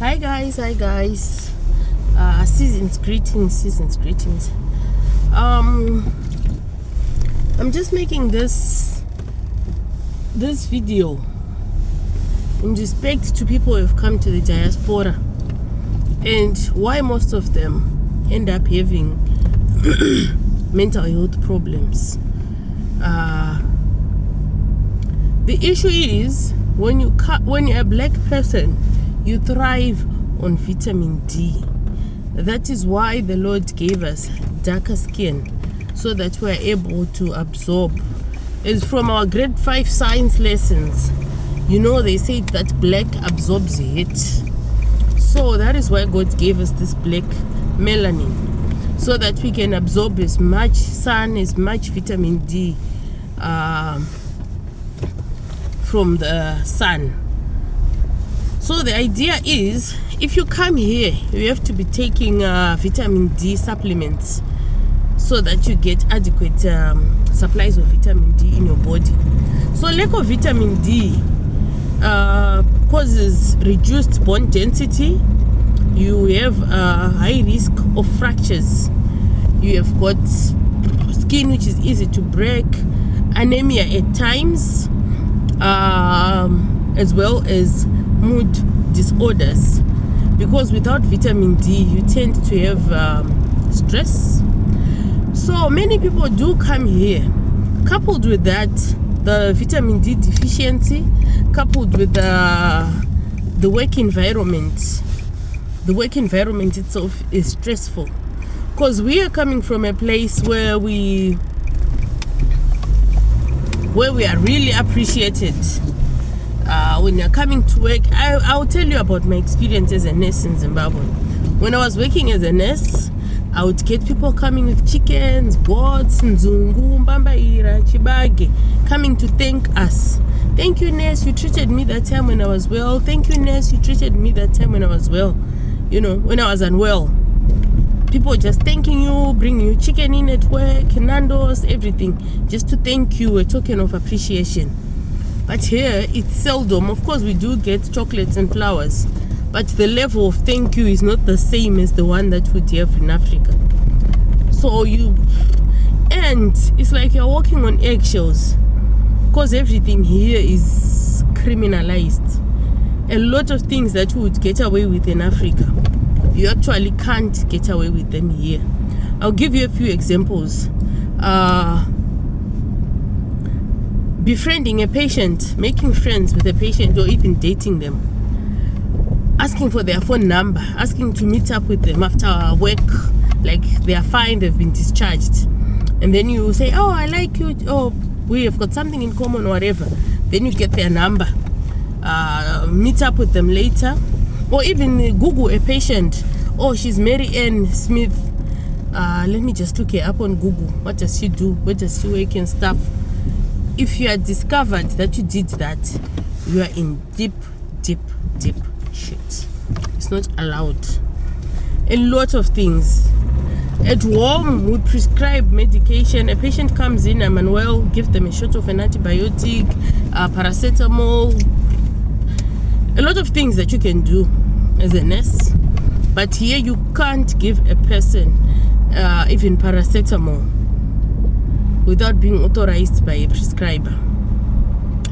Hi guys, season's greetings. I'm just making this video in respect to people who have come to the diaspora and why most of them end up having mental health problems. The issue is when you're a black person, you thrive on vitamin D. That is why the Lord gave us darker skin, so that we're able to absorb. It's from our grade 5 science lessons. You know, they say that black absorbs heat. So that is why God gave us this black melanin, so that we can absorb as much sun, as much vitamin D from the sun. So the idea is, if you come here, you have to be taking vitamin D supplements so that you get adequate supplies of vitamin D in your body. So lack of vitamin D causes reduced bone density. You have a high risk of fractures. You have got skin which is easy to break, anemia at times, as well as mood disorders, because without vitamin D you tend to have stress. So many people do come here. Coupled with that, the vitamin D deficiency, coupled with the work environment. The work environment itself is stressful, because we are coming from a place where we are really appreciated. When you're coming to work, I'll tell you about my experience as a nurse in Zimbabwe. When I was working as a nurse, I would get people coming with chickens, goats, nzungu, mbambaira, chibage, coming to thank us. Thank you, nurse, you treated me that time when I was well. Thank you, nurse, you treated me that time when I was well. You know, when I was unwell. People just thanking you, bringing you chicken in at work, Nando's, everything, just to thank you, a token of appreciation. But here, it's seldom. Of course, we do get chocolates and flowers, but the level of thank you is not the same as the one that we'd have in Africa. So it's like you're walking on eggshells, because everything here is criminalized. A lot of things that we would get away with in Africa, you actually can't get away with them here. I'll give you a few examples. Befriending a patient, making friends with a patient, or even dating them, asking for their phone number, asking to meet up with them after work, like they are fine, they've been discharged, and then you say, oh, I like you, oh, we have got something in common, or whatever. Then you get their number, meet up with them later, or even Google a patient. Oh, she's Mary Ann Smith, let me just look her up on Google. What does she do? Where does she work and stuff? If you are discovered that you did that, you are in deep shit. It's not allowed. A lot of things. At home, we prescribe medication. A patient comes in, I'm unwell, give them a shot of an antibiotic, paracetamol. A lot of things that you can do as a nurse. But here you can't give a person even paracetamol without being authorized by a prescriber.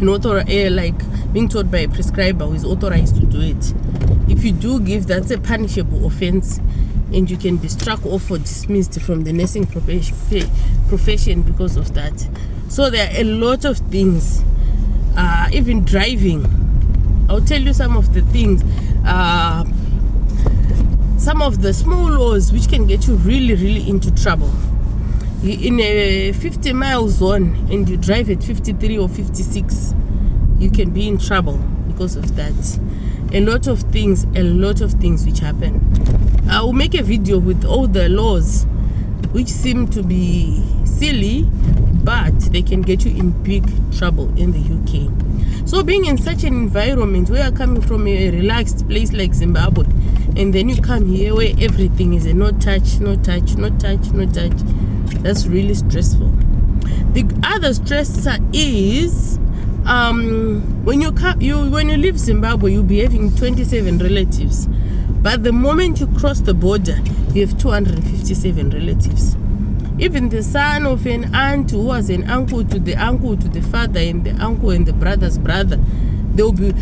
Like being told by a prescriber who is authorized to do it. If you do give, that's a punishable offense, and you can be struck off or dismissed from the nursing profession because of that. So there are a lot of things. Even driving, I'll tell you some of the things. Some of the small laws which can get you really into trouble. In a 50-mile zone and you drive at 53 or 56, you can be in trouble because of that. A lot of things which happen. I will make a video with all the laws which seem to be silly, but they can get you in big trouble in the UK. So being in such an environment, we are coming from a relaxed place like Zimbabwe, and then you come here where everything is a no touch. That's really stressful. The other stressor is when you leave Zimbabwe, you'll be having 27 relatives, but the moment you cross the border, you have 257 relatives. Even the son of an aunt who was an uncle to the father, and the uncle and the brother's brother, they will be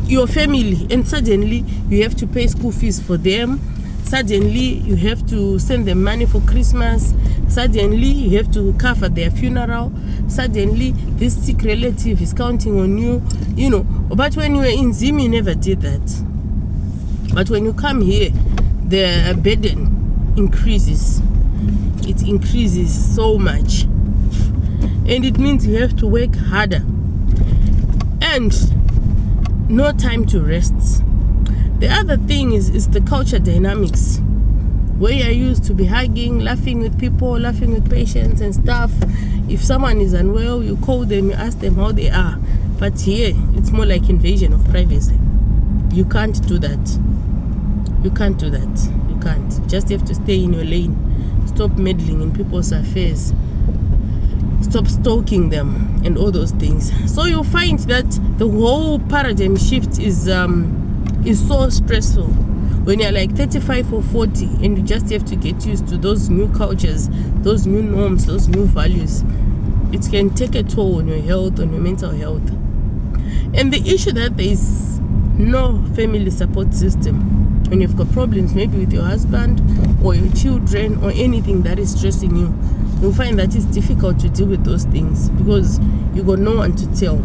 your family, and suddenly you have to pay school fees for them. Suddenly you have to send them money for Christmas. Suddenly you have to cover their funeral. Suddenly this sick relative is counting on you, you know. But when you were in Zim, you never did that. But when you come here, the burden increases. It increases so much, and it means you have to work harder and no time to rest. The other thing is the culture dynamics, where you're used to be hugging, laughing with people, laughing with patients and stuff. If someone is unwell, you call them, you ask them how they are. But here, it's more like invasion of privacy. You can't do that. You can't do that. You can't. You just have to stay in your lane. Stop meddling in people's affairs. Stop stalking them and all those things. So you'll find that the whole paradigm shift is so stressful when you're like 35 or 40, and you just have to get used to those new cultures, those new norms, those new values. It can take a toll on your health, on your mental health. And the issue that there is no family support system. When you've got problems maybe with your husband or your children or anything that is stressing you, you'll find that it's difficult to deal with those things because you've got no one to tell.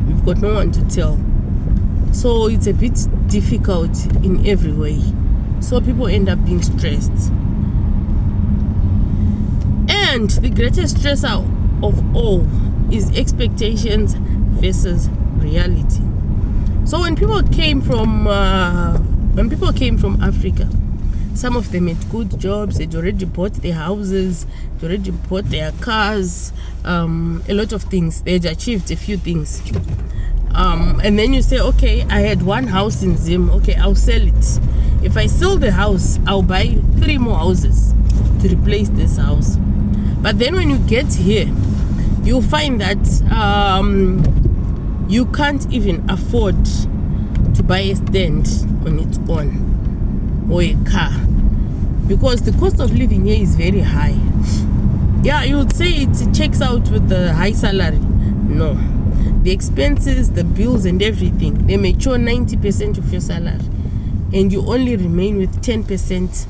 You've got no one to tell. So it's a bit difficult in every way. So people end up being stressed. And the greatest stressor of all is expectations versus reality. So when people came from Africa, some of them had good jobs. They'd already bought their houses, they'd already bought their cars, a lot of things. They'd achieved a few things. And then you say, okay, I had one house in Zim. Okay, I'll sell it. If I sell the house, I'll buy 3 more houses to replace this house. But then when you get here, you'll find that you can't even afford to buy a stand on its own or a car, because the cost of living here is very high. Yeah, you would say it checks out with the high salary. No, the expenses, the bills and everything, they may show 90% of your salary, and you only remain with 10%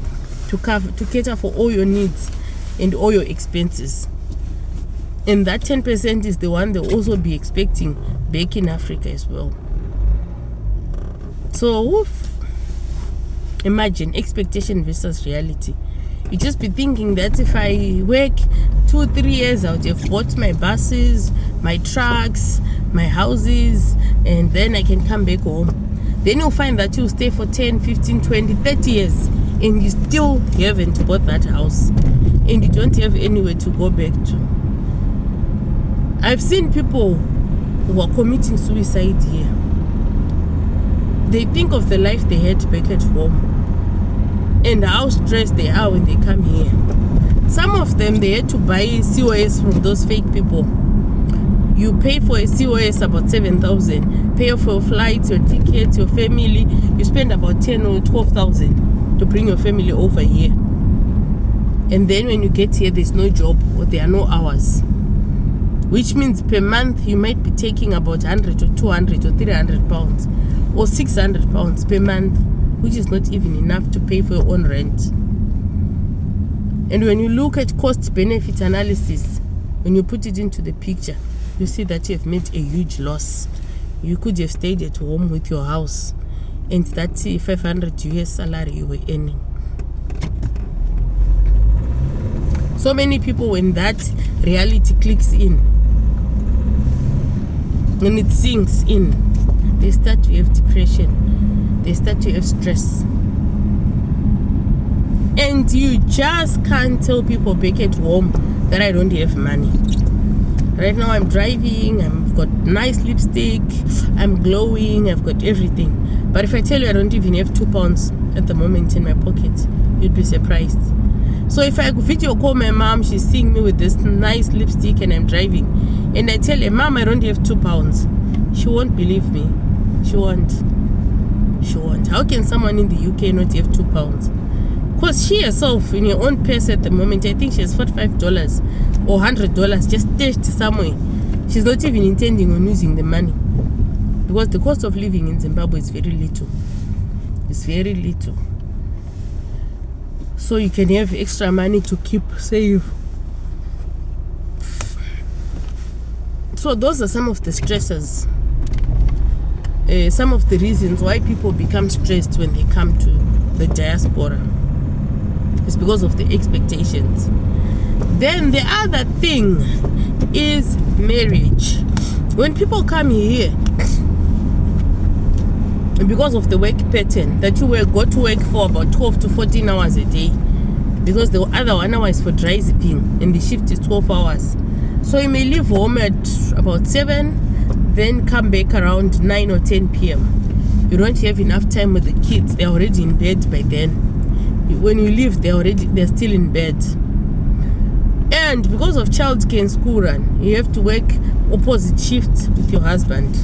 to cater for all your needs and all your expenses. And that 10% is the one they'll also be expecting back in Africa as well. So imagine expectation versus reality. You just be thinking that if I work 2-3 years, I'll have bought my buses, my trucks, my houses, and then I can come back home. Then you'll find that you'll stay for 10, 15, 20, 30 years, and you still haven't bought that house, and you don't have anywhere to go back to. I've seen people who are committing suicide here. They think of the life they had back at home and how stressed they are when they come here. Some of them, they had to buy COS from those fake people. You pay for a COS about 7,000, pay for your flights, your tickets, your family. You spend about 10 or 12,000 to bring your family over here. And then when you get here, there's no job or there are no hours. Which means per month you might be taking about 100 or 200 or 300 pounds or 600 pounds per month, which is not even enough to pay for your own rent. And when you look at cost-benefit analysis, when you put it into the picture, you see that you have made a huge loss. You could have stayed at home with your house and that 500 US salary you were earning. So many people, when that reality clicks in, when it sinks in, they start to have depression, they start to have stress. And you just can't tell people back at home that I don't have money. Right now I'm driving, I've got nice lipstick, I'm glowing, I've got everything. But if I tell you I don't even have 2 pounds at the moment in my pocket, you'd be surprised. So if I video call my mom, she's seeing me with this nice lipstick and I'm driving, and I tell her, Mom, I don't have £2, she won't believe me. She won't. How can someone in the UK not have £2? Because she herself, in her own purse at the moment, I think she has $45 or $100 just stashed somewhere. She's not even intending on using the money, because the cost of living in Zimbabwe is very little. It's very little. So you can have extra money to keep safe. So those are some of the stresses, some of the reasons why people become stressed when they come to the diaspora. It's because of the expectations. Then the other thing is marriage. When people come here, because of the work pattern that you go to work for about 12 to 14 hours a day, because the other 1 hour is for dry zipping and the shift is 12 hours. So you may leave home at about 7, then come back around 9 or 10 p.m. You don't have enough time with the kids. They're already in bed by then. When you leave, they're still in bed. And because of childcare and school run, you have to work opposite shifts with your husband.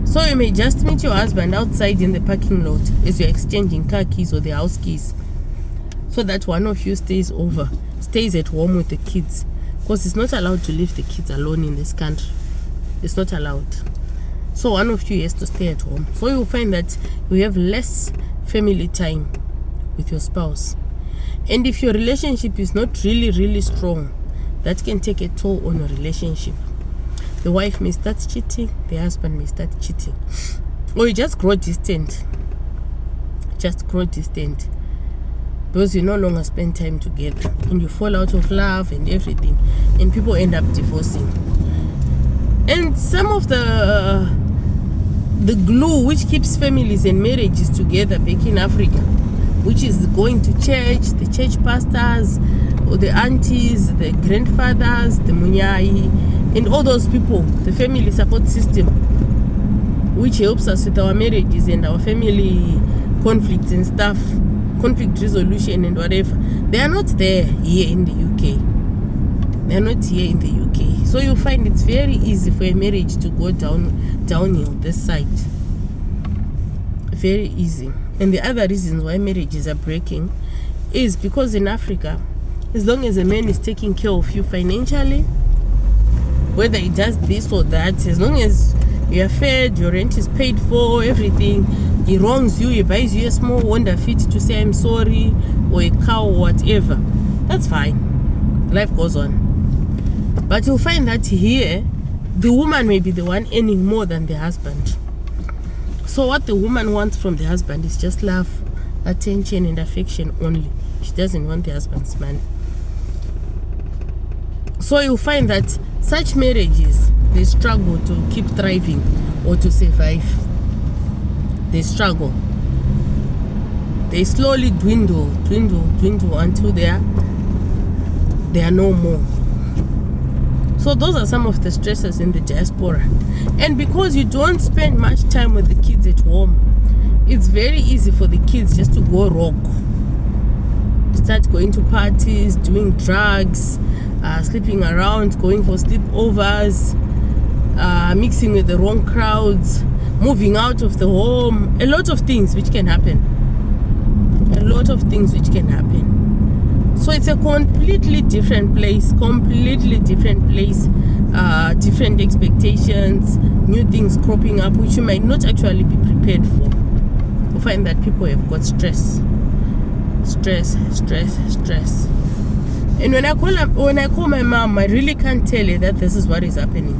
So you may just meet your husband outside in the parking lot as you're exchanging car keys or the house keys, so that one of you stays at home with the kids. Because it's not allowed to leave the kids alone in this country. It's not allowed. So one of you has to stay at home. So you'll find that you have less family time with your spouse. And if your relationship is not really strong, that can take a toll on your relationship. The wife may start cheating, the husband may start cheating. Or you just grow distant. Because you no longer spend time together, and you fall out of love and everything, and people end up divorcing. And some of the glue which keeps families and marriages together back in Africa, which is going to church, the church pastors, or the aunties, the grandfathers, the munyai, and all those people, the family support system, which helps us with our marriages and our family conflicts and stuff, conflict resolution and whatever. They are not there here in the UK. They are not here in the UK. So you find it's very easy for a marriage to go downhill this side. Very easy. And the other reasons why marriages are breaking is because in Africa, as long as a man is taking care of you financially, whether he does this or that, as long as you are fed, your rent is paid for, everything, he wrongs you, he buys you a small Honda Fit to say I'm sorry, or a cow or whatever, that's fine. Life goes on. But you'll find that here, the woman may be the one earning more than the husband. So what the woman wants from the husband is just love, attention and affection only. She doesn't want the husband's money. So you'll find that such marriages, they struggle to keep thriving or to survive. They struggle. They slowly dwindle until they are no more. So those are some of the stresses in the diaspora. And because you don't spend much time with the kids at home, it's very easy for the kids just to go rogue. Start going to parties, doing drugs, sleeping around, going for sleepovers, mixing with the wrong crowds, moving out of the home. A lot of things which can happen. So it's a completely different place, different expectations, new things cropping up which you might not actually be prepared for. You find that people have got stress. And when I call my mom, I really can't tell her that this is what is happening.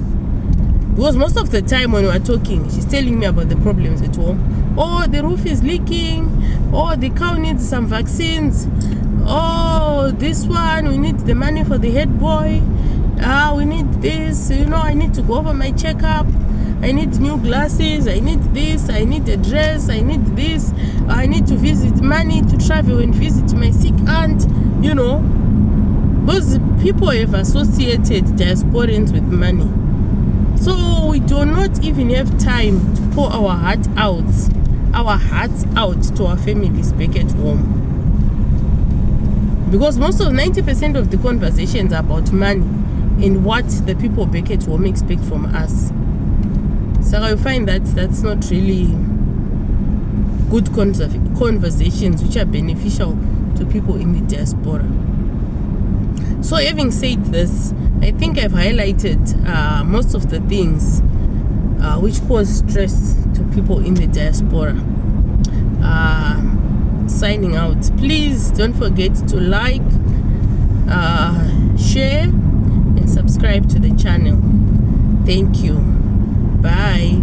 Because most of the time when we are talking, she's telling me about the problems at home. Oh, the roof is leaking. Oh, the cow needs some vaccines. Oh, this one, we need the money for the head boy. We need this. I need to go over my checkup. I need new glasses. I need this. I need a dress. I need this. I need to visit money to travel and visit my sick aunt. Those people have associated diasporans with money. So we do not even have time to pour our hearts out to our families back at home. Because most of 90% of the conversations are about money. in what the people back at home expect from us. So I find that that's not really good conversations which are beneficial to people in the diaspora. So having said this, I think I've highlighted most of the things which cause stress to people in the diaspora. Signing out. Please don't forget to like, share, and subscribe to the channel. Thank you. Bye.